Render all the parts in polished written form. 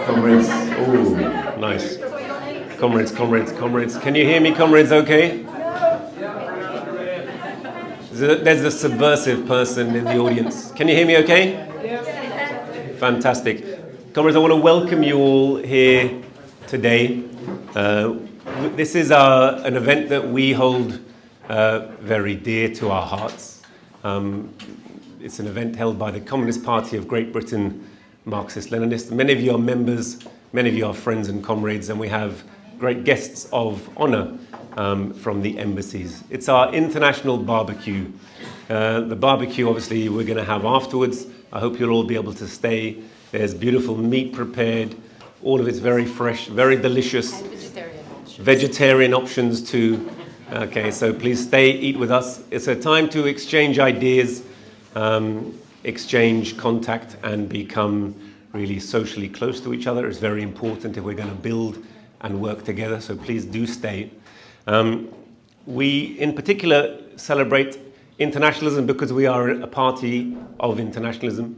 Comrades, oh, nice. Comrades. Can you hear me, comrades, okay? There's a subversive person in the audience. Can you hear me okay? Fantastic. Comrades, I want to welcome you all here today. This is an event that we hold very dear to our hearts. It's an event held by the Communist Party of Great Britain, Marxist-Leninists. Many of you are members, many of you are friends and comrades, and we have great guests of honour from the embassies. It's our international barbecue. The barbecue, obviously, we're going to have afterwards. I hope you'll all be able to stay. There's beautiful meat prepared. All of it's very fresh, very delicious. And vegetarian options. Vegetarian options too. Okay, so please stay, eat with us. It's a time to exchange ideas, exchange contact, and become really socially close to each other. It's very important if we're going to build and work together, so please do stay. We, in particular, celebrate internationalism because we are a party of internationalism.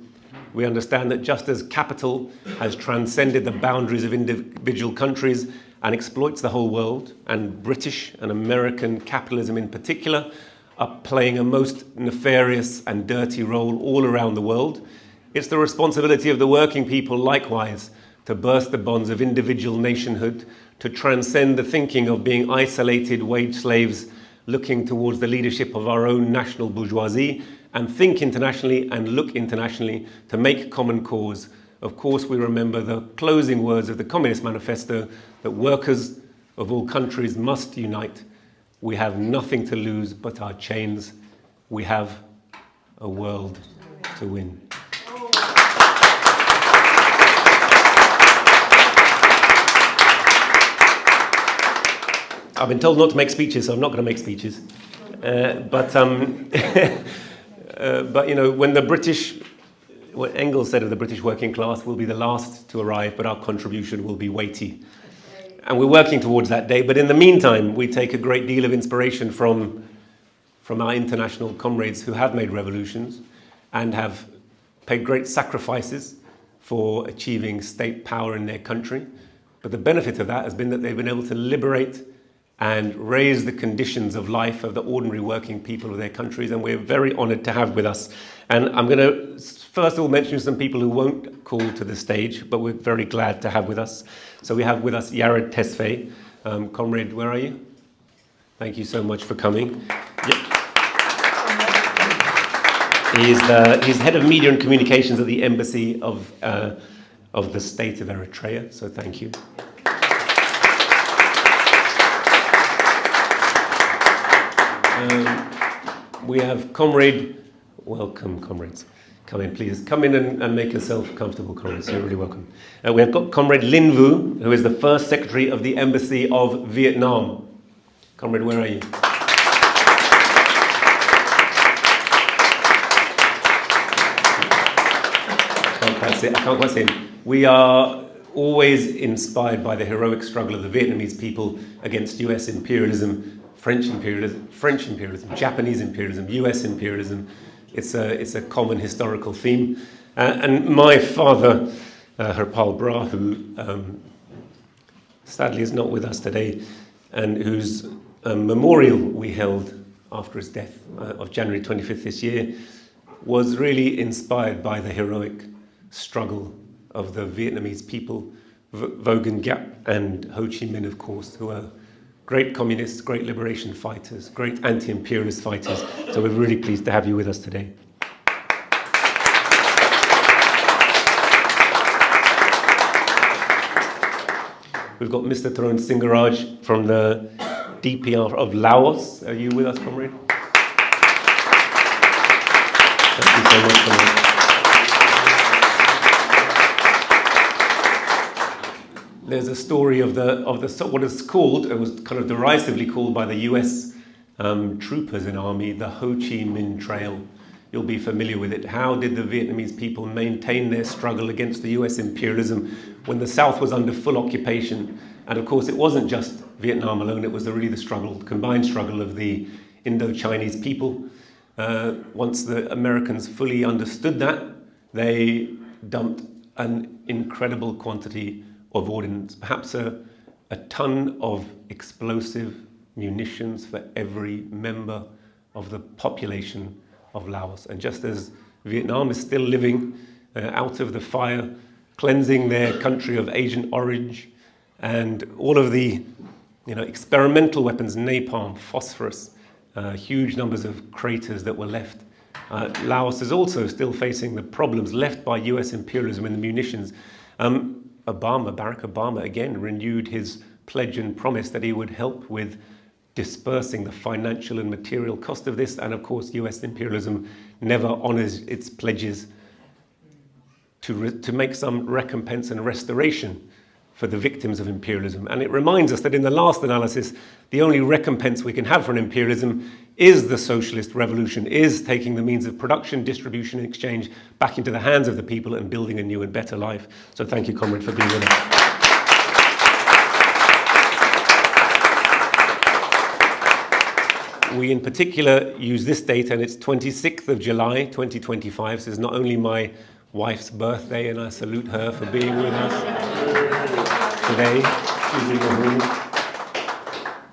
We understand that just as capital has transcended the boundaries of individual countries and exploits the whole world, and British and American capitalism in particular are playing a most nefarious and dirty role all around the world, it's the responsibility of the working people likewise to burst the bonds of individual nationhood, to transcend the thinking of being isolated wage slaves looking towards the leadership of our own national bourgeoisie, and think internationally and look internationally to make common cause. Of course, we remember the closing words of the Communist Manifesto that workers of all countries must unite. We have nothing to lose but our chains. We have a world to win. I've been told not to make speeches, so I'm not going to make speeches. But you know, when the British, what Engels said of the British working class, will be the last to arrive, but our contribution will be weighty. And we're working towards that day. But in the meantime, we take a great deal of inspiration from our international comrades who have made revolutions and have paid great sacrifices for achieving state power in their country. But the benefit of that has been that they've been able to liberate and raise the conditions of life of the ordinary working people of their countries, and we're very honoured to have with us. And I'm going to first of all mention some people who won't call to the stage, but we're very glad to have with us. So we have with us Yared Tesfaye. Comrade, where are you? Thank you so much for coming. He's head of media and communications at the embassy of the state of Eritrea, so thank you. We have Comrade, welcome comrades, come in please, come in and make yourself comfortable, comrades, you're really welcome. We have got Comrade Linh Vu, who is the first secretary of the Embassy of Vietnam. Comrade, where are you? I can't quite see him. We are always inspired by the heroic struggle of the Vietnamese people against US imperialism, French imperialism, Japanese imperialism, US imperialism. It's a common historical theme. And my father, Harpal Bra, who sadly is not with us today, and whose memorial we held after his death of January 25th this year, was really inspired by the heroic struggle of the Vietnamese people, Vo Nguyen Giap and Ho Chi Minh, of course, who are great communists, great liberation fighters, great anti-imperialist fighters. So we're really pleased to have you with us today. We've got Mr. Thron Singaraj from the DPRK of Laos. Are you with us, comrade? Thank you so much, comrade. There's a story of what is called, it was kind of derisively called by the US troopers in army, the Ho Chi Minh Trail. You'll be familiar with it. How did the Vietnamese people maintain their struggle against the US imperialism when the South was under full occupation? And of course, it wasn't just Vietnam alone, it was really the struggle, combined struggle of the Indo-Chinese people. Once the Americans fully understood that, they dumped an incredible quantity of ordnance, perhaps a ton of explosive munitions for every member of the population of Laos. And just as Vietnam is still living out of the fire, cleansing their country of Asian origin, and all of the experimental weapons, napalm, phosphorus, huge numbers of craters that were left. Laos is also still facing the problems left by US imperialism in the munitions. Barack Obama again renewed his pledge and promise that he would help with dispersing the financial and material cost of this, and of course US imperialism never honors its pledges to make some recompense and restoration for the victims of imperialism. And it reminds us that in the last analysis, the only recompense we can have for an imperialism is the socialist revolution, is taking the means of production, distribution, and exchange back into the hands of the people and building a new and better life. So thank you, Comrade, for being with us. We in particular use this date, and it's 26th of July, 2025. So it's not only my wife's birthday, and I salute her for being with us today.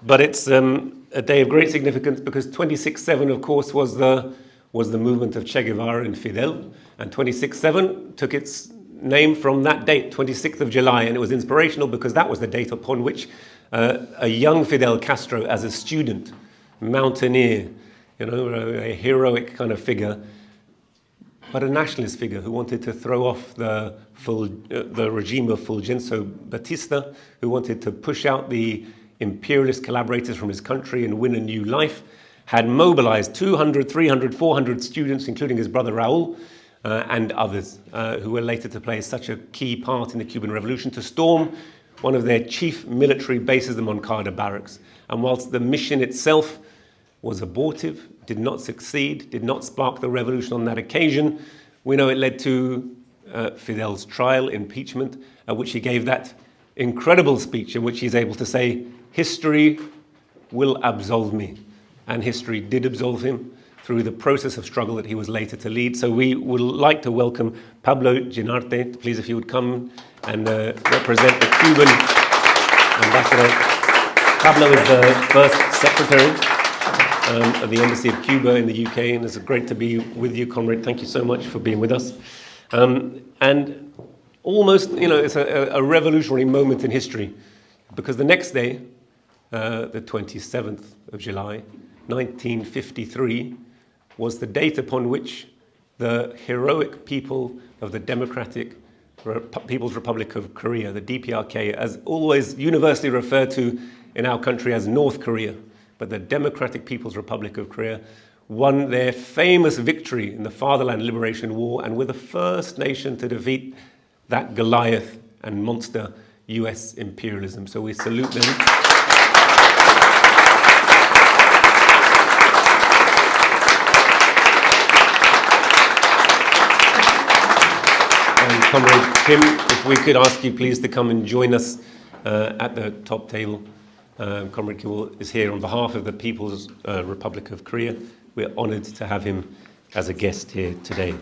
But it's a day of great significance because 26/7, of course, was the movement of Che Guevara and Fidel, and 26/7 took its name from that date, 26th of July, and it was inspirational because that was the date upon which a young Fidel Castro, as a student, mountaineer, a heroic kind of figure, but a nationalist figure who wanted to throw off the regime of Fulgencio Batista, who wanted to push out the imperialist collaborators from his country and win a new life, had mobilized 200, 300, 400 students, including his brother Raul, and others who were later to play such a key part in the Cuban Revolution, to storm one of their chief military bases, the Moncada barracks. And whilst the mission itself was abortive, did not succeed, did not spark the revolution on that occasion, we know it led to Fidel's trial, impeachment, at which he gave that incredible speech in which he's able to say, "History will absolve me." And history did absolve him through the process of struggle that he was later to lead. So we would like to welcome Pablo Ginarte. Please, if you would come and represent the Cuban ambassador. Pablo is the first secretary of the Embassy of Cuba in the UK, and it's great to be with you, Comrade. Thank you so much for being with us. And almost, it's a revolutionary moment in history, because the next day, the 27th of July, 1953, was the date upon which the heroic people of the Democratic People's Republic of Korea, the DPRK, as always universally referred to in our country as North Korea, but the Democratic People's Republic of Korea, won their famous victory in the Fatherland Liberation War and were the first nation to defeat that Goliath and monster US imperialism. So we salute them. And Comrade Kim, if we could ask you please to come and join us at the top table. Comrade Kim is here on behalf of the People's Republic of Korea. We're honored to have him as a guest here today.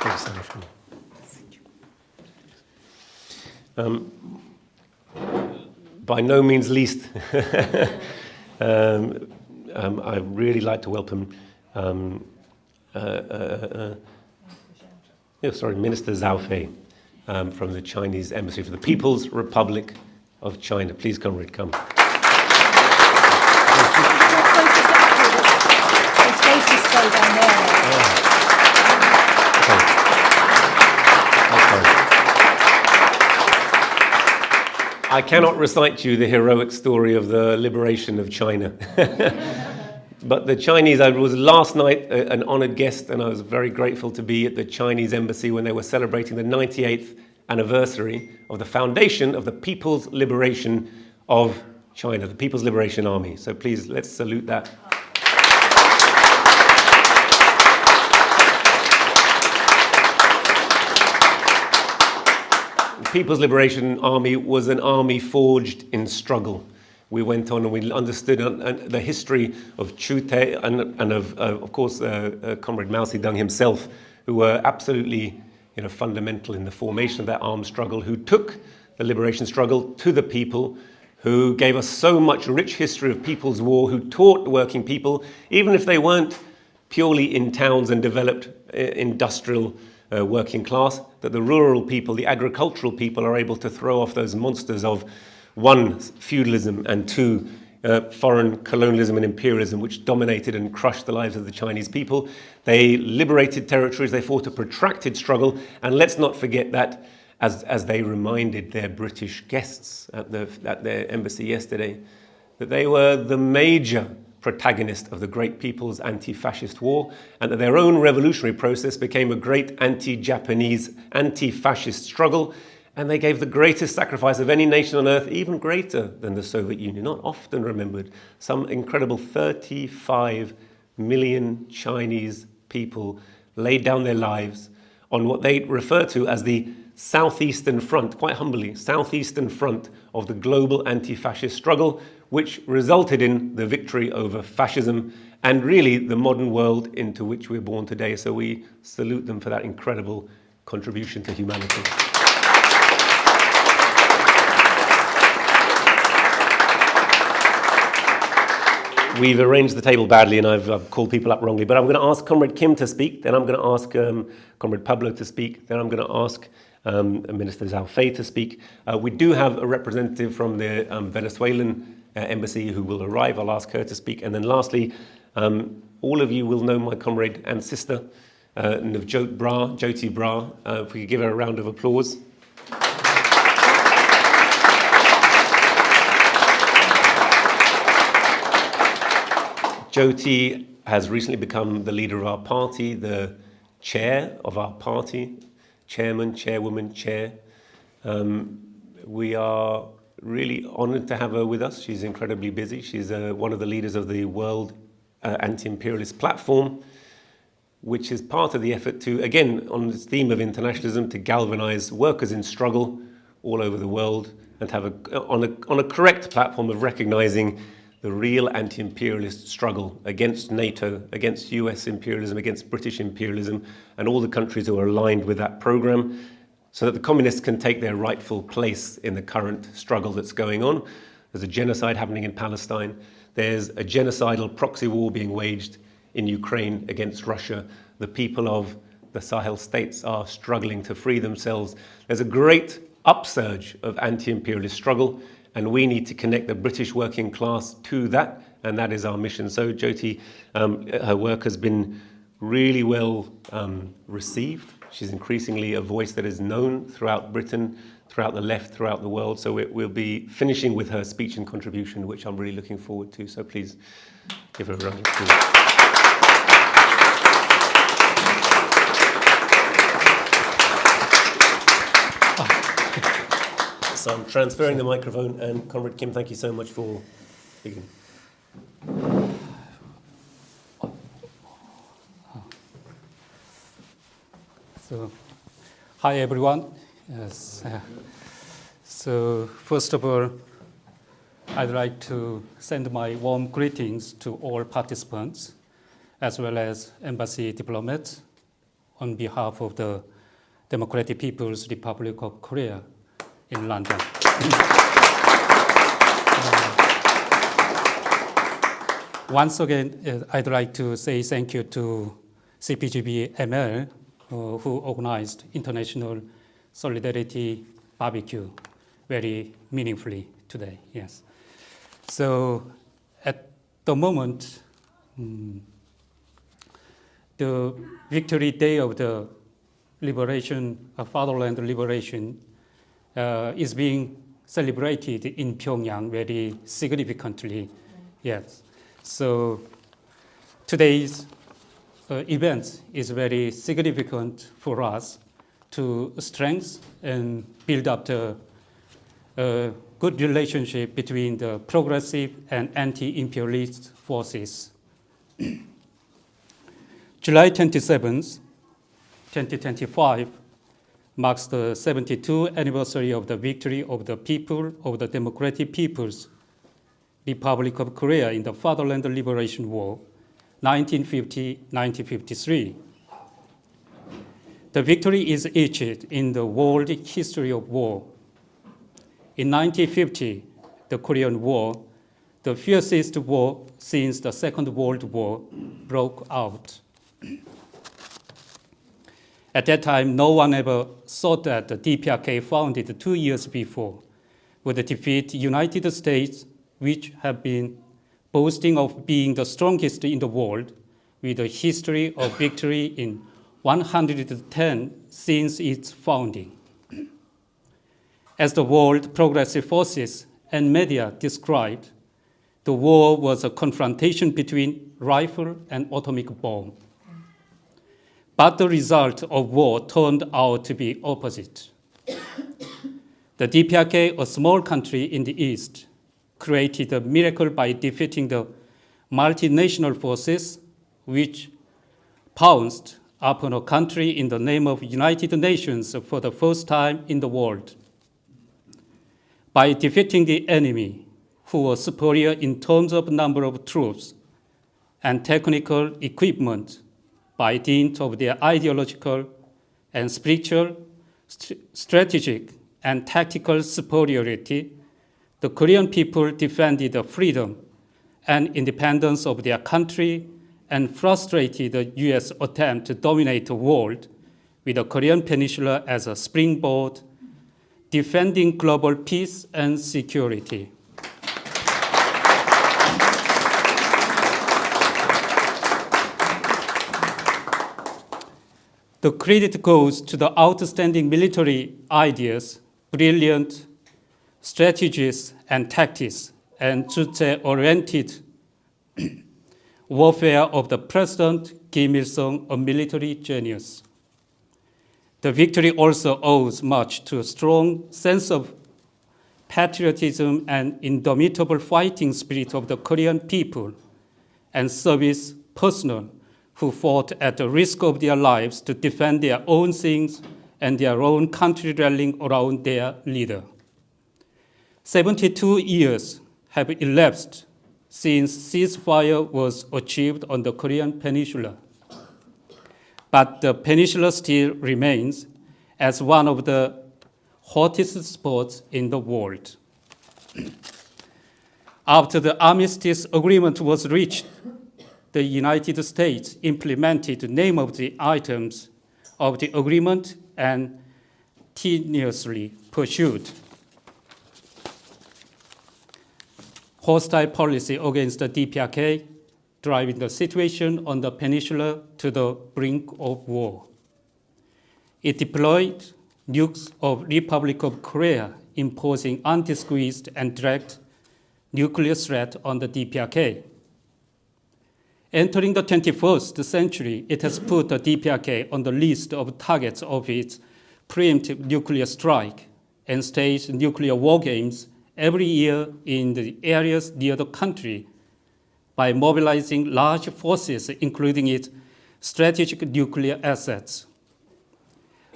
Thank you so much. By no means least, I'd really like to welcome Minister Zhao Fei from the Chinese Embassy for the People's Republic of China. Please, Comrade, come. I cannot recite to you the heroic story of the liberation of China. But the Chinese, I was last night an honored guest, and I was very grateful to be at the Chinese Embassy when they were celebrating the 98th anniversary of the foundation of the People's Liberation of China, the People's Liberation Army. So please, let's salute that. The People's Liberation Army was an army forged in struggle. we went on and we understood the history of Chu Te and of course, Comrade Mao Zedong himself, who were absolutely fundamental in the formation of that armed struggle, who took the liberation struggle to the people, who gave us so much rich history of people's war, who taught the working people, even if they weren't purely in towns and developed industrial working class, that the rural people, the agricultural people are able to throw off those monsters of, one, feudalism, and two, foreign colonialism and imperialism, which dominated and crushed the lives of the Chinese people. They liberated territories, they fought a protracted struggle, and let's not forget that, as they reminded their British guests at their embassy yesterday, that they were the major protagonist of the great people's anti-fascist war, and that their own revolutionary process became a great anti-Japanese, anti-fascist struggle, and they gave the greatest sacrifice of any nation on earth, even greater than the Soviet Union, not often remembered. Some incredible 35 million Chinese people laid down their lives on what they refer to as the Southeastern Front, quite humbly, Southeastern Front of the global anti-fascist struggle, which resulted in the victory over fascism and really the modern world into which we're born today. So we salute them for that incredible contribution to humanity. We've arranged the table badly and I've called people up wrongly, but I'm going to ask Comrade Kim to speak, then I'm going to ask Comrade Pablo to speak, then I'm going to ask Minister Zhao Fei to speak. We do have a representative from the Venezuelan embassy who will arrive. I'll ask her to speak. And then lastly, all of you will know my comrade and sister, Jyoti Bra. If we could give her a round of applause. Jyoti has recently become the leader of our party, the chair of our party, chairman, chairwoman, chair. We are really honored to have her with us. She's incredibly busy. She's one of the leaders of the World Anti-Imperialist Platform, which is part of the effort to, again, on this theme of internationalism, to galvanize workers in struggle all over the world and have on a correct platform of recognizing the real anti-imperialist struggle against NATO, against US imperialism, against British imperialism, and all the countries who are aligned with that program, so that the communists can take their rightful place in the current struggle that's going on. There's a genocide happening in Palestine. There's a genocidal proxy war being waged in Ukraine against Russia. The people of the Southall states are struggling to free themselves. There's a great upsurge of anti-imperialist struggle, and we need to connect the British working class to that, and that is our mission. So Jyoti, her work has been really well received. She's increasingly a voice that is known throughout Britain, throughout the left, throughout the world. So we'll be finishing with her speech and contribution, which I'm really looking forward to. So please give her a round of applause. So I'm transferring the microphone, and Comrade Kim, thank you so much for beginning. So, hi everyone. Yes. So first of all, I'd like to send my warm greetings to all participants, as well as embassy diplomats, on behalf of the Democratic People's Republic of Korea in London. Once again, I'd like to say thank you to CPGB ML, who organized International Solidarity Barbecue very meaningfully today. Yes. So at the moment, the victory day of the liberation of fatherland liberation is being celebrated in Pyongyang very significantly. Yes. So today's event is very significant for us to strengthen and build up the good relationship between the progressive and anti-imperialist forces. July 27th, 2025 marks the 72th anniversary of the victory of the people of the democratic peoples Republic of Korea in the Fatherland Liberation War, 1950-1953. The victory is etched in the world history of war. In 1950, the Korean War, the fiercest war since the Second World War, broke out. At that time, no one ever thought that the DPRK, founded 2 years before, would defeat the United States, which have been boasting of being the strongest in the world, with a history of victory in 110 since its founding. As the world progressive forces and media described, the war was a confrontation between rifle and atomic bomb. But the result of war turned out to be opposite. The DPRK, a small country in the East, created a miracle by defeating the multinational forces which pounced upon a country in the name of United Nations for the first time in the world. By defeating the enemy, who was superior in terms of number of troops and technical equipment, by dint of their ideological and spiritual, strategic, and tactical superiority, the Korean people defended the freedom and independence of their country and frustrated the US attempt to dominate the world with the Korean Peninsula as a springboard, defending global peace and security. The credit goes to the outstanding military ideas, brilliant strategies and tactics, and Juche-oriented warfare of the President Kim Il Sung, a military genius. The victory also owes much to a strong sense of patriotism and indomitable fighting spirit of the Korean people and service personnel who fought at the risk of their lives to defend their own things and their own country, rallying around their leader. 72 years have elapsed since ceasefire was achieved on the Korean Peninsula. But the peninsula still remains as one of the hottest spots in the world. After the armistice agreement was reached, the United States implemented the name of the items of the agreement and tenuously pursued hostile policy against the DPRK, driving the situation on the peninsula to the brink of war. It deployed nukes of Republic of Korea, imposing undisguised and direct nuclear threat on the DPRK. Entering the 21st century, it has put the DPRK on the list of targets of its preemptive nuclear strike and staged nuclear war games every year in the areas near the country by mobilizing large forces, including its strategic nuclear assets.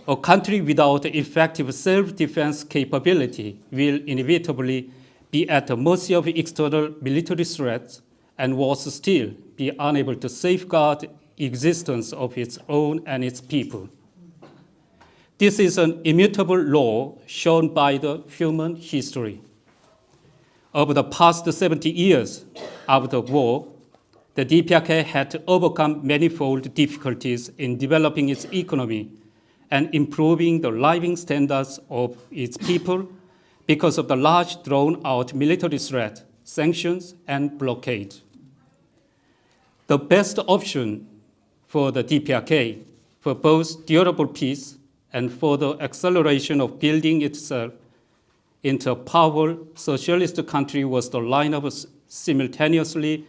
A country without effective self-defense capability will inevitably be at the mercy of external military threats and worse still, be unable to safeguard existence of its own and its people. This is an immutable law shown by the human history. Over the past 70 years of the war, the DPRK had to overcome manifold difficulties in developing its economy and improving the living standards of its people because of the large drawn-out military threat, sanctions, and blockade. The best option for the DPRK for both durable peace and for the acceleration of building itself into a powerful socialist country was the line of simultaneously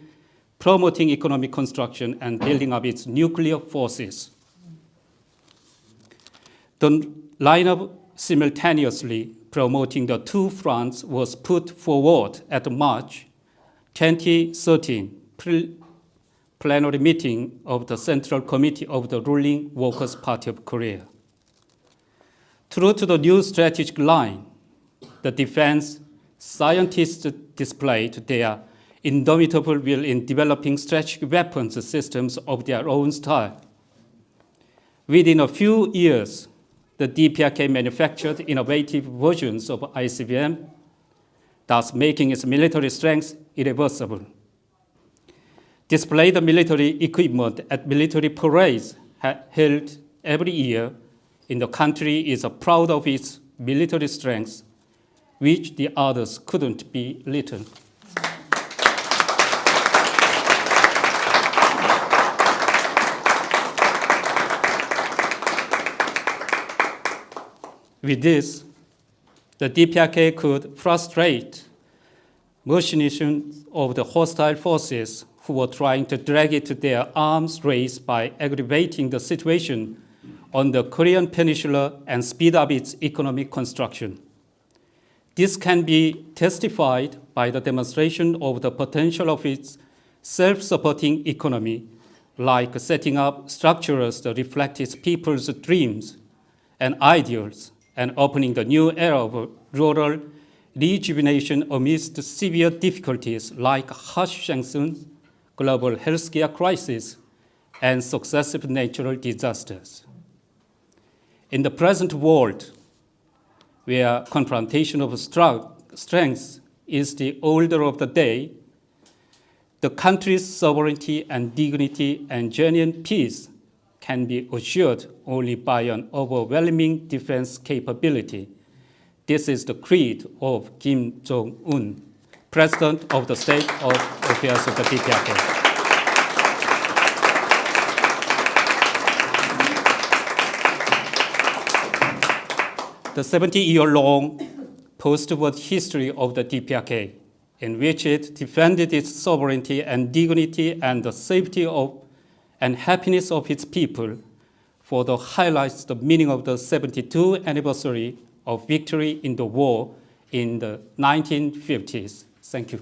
promoting economic construction and building up its nuclear forces. The line of simultaneously promoting the two fronts was put forward at the March 2013 plenary meeting of the Central Committee of the ruling Workers' Party of Korea. True to the new strategic line, the defense scientists displayed their indomitable will in developing strategic weapons systems of their own style. Within a few years, the DPRK manufactured innovative versions of ICBM, thus making its military strength irreversible. Displayed military equipment at military parades held every year in the country is proud of its military strength, which the others couldn't be little. With this, the DPRK could frustrate machinations of the hostile forces who were trying to drag it to their arms race by aggravating the situation on the Korean Peninsula and speed up its economic construction. This can be testified by the demonstration of the potential of its self-supporting economy, like setting up structures that reflect its people's dreams and ideals, and opening the new era of rural rejuvenation amidst severe difficulties like harsh sanctions, global healthcare crisis, and successive natural disasters. In the present world, where confrontation of strength is the order of the day, the country's sovereignty and dignity and genuine peace can be assured only by an overwhelming defense capability. This is the creed of Kim Jong-un, President of the State of Affairs of the DPRK. The 70-year-long post-war history of the DPRK, in which it defended its sovereignty and dignity and the safety of and happiness of its people, further highlights the meaning of the 72th anniversary of victory in the war in the 1950s. Thank you.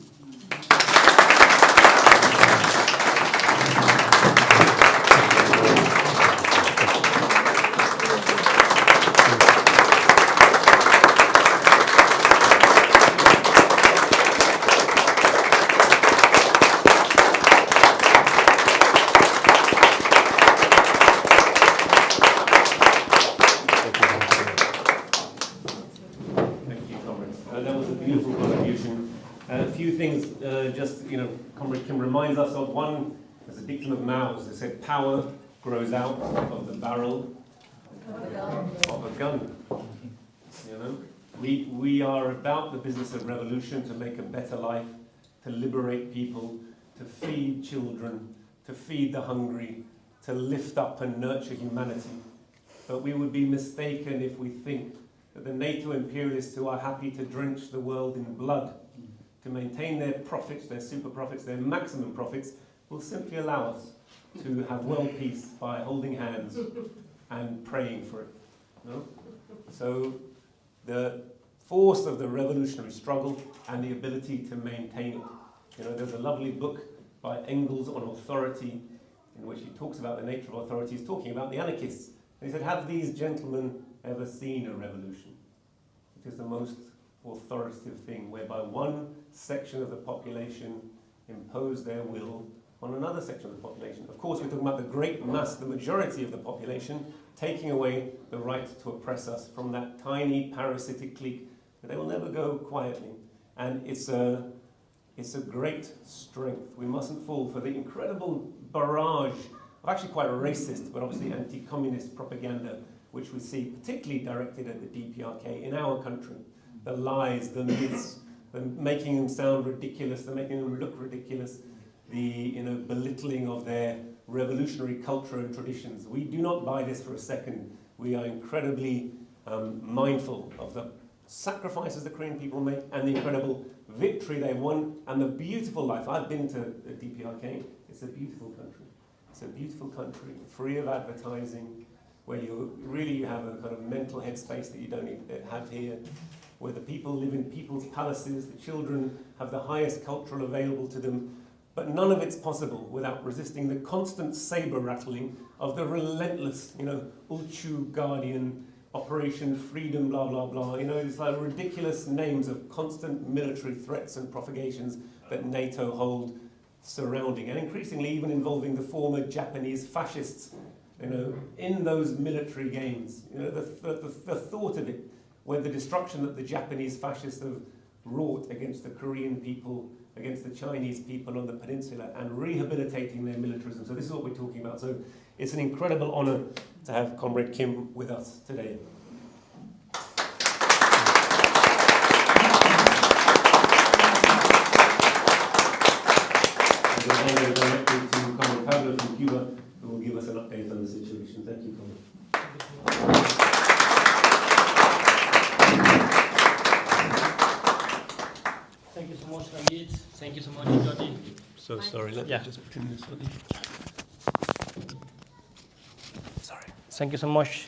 Comrade Kim reminds us of one, there's a dictum of Mao's that said, power grows out of the barrel of a gun. You know, we are about the business of revolution to make a better life, to liberate people, to feed children, to feed the hungry, to lift up and nurture humanity. But we would be mistaken if we think that the NATO imperialists who are happy to drench the world in blood to maintain their profits, their super profits, their maximum profits, will simply allow us to have world peace by holding hands and praying for it. No? So the force of the revolutionary struggle and the ability to maintain it. You know, there's a lovely book by Engels on authority in which he talks about the nature of authority. He's talking about the anarchists. And he said, have these gentlemen ever seen a revolution? It is the most authoritative thing whereby one section of the population impose their will on another section of the population. Of course, we're talking about the great mass, the majority of the population, taking away the right to oppress us from that tiny parasitic clique. They will never go quietly. And it's a great strength. We mustn't fall for the incredible barrage of actually quite racist, but obviously anti-communist propaganda, which we see particularly directed at the DPRK in our country. The lies, the myths, the making them sound ridiculous, the making them look ridiculous, the belittling of their revolutionary culture and traditions. We do not buy this for a second. We are incredibly mindful of the sacrifices the Korean people make and the incredible victory they've won and the beautiful life. I've been to the DPRK. It's a beautiful country. It's a beautiful country, free of advertising, where you have a kind of mental headspace that you don't have here, where the people live in people's palaces, the children have the highest cultural available to them, but none of it's possible without resisting the constant saber rattling of the relentless, Ulchu Guardian, Operation Freedom, blah, blah, blah. It's like ridiculous names of constant military threats and propagations that NATO hold surrounding, and increasingly even involving the former Japanese fascists, in those military games. The thought of it, when the destruction that the Japanese fascists have wrought against the Korean people, against the Chinese people on the peninsula, and rehabilitating their militarism. So this is what we're talking about. So it's an incredible honour to have Comrade Kim with us today. Directly to Comrade Pablo from Cuba, who will give us an update on the situation. Thank you, Comrade. Thank you so much, Rangit. Thank you so much, Jody. So sorry, let me just pin this on. Sorry. Thank you so much.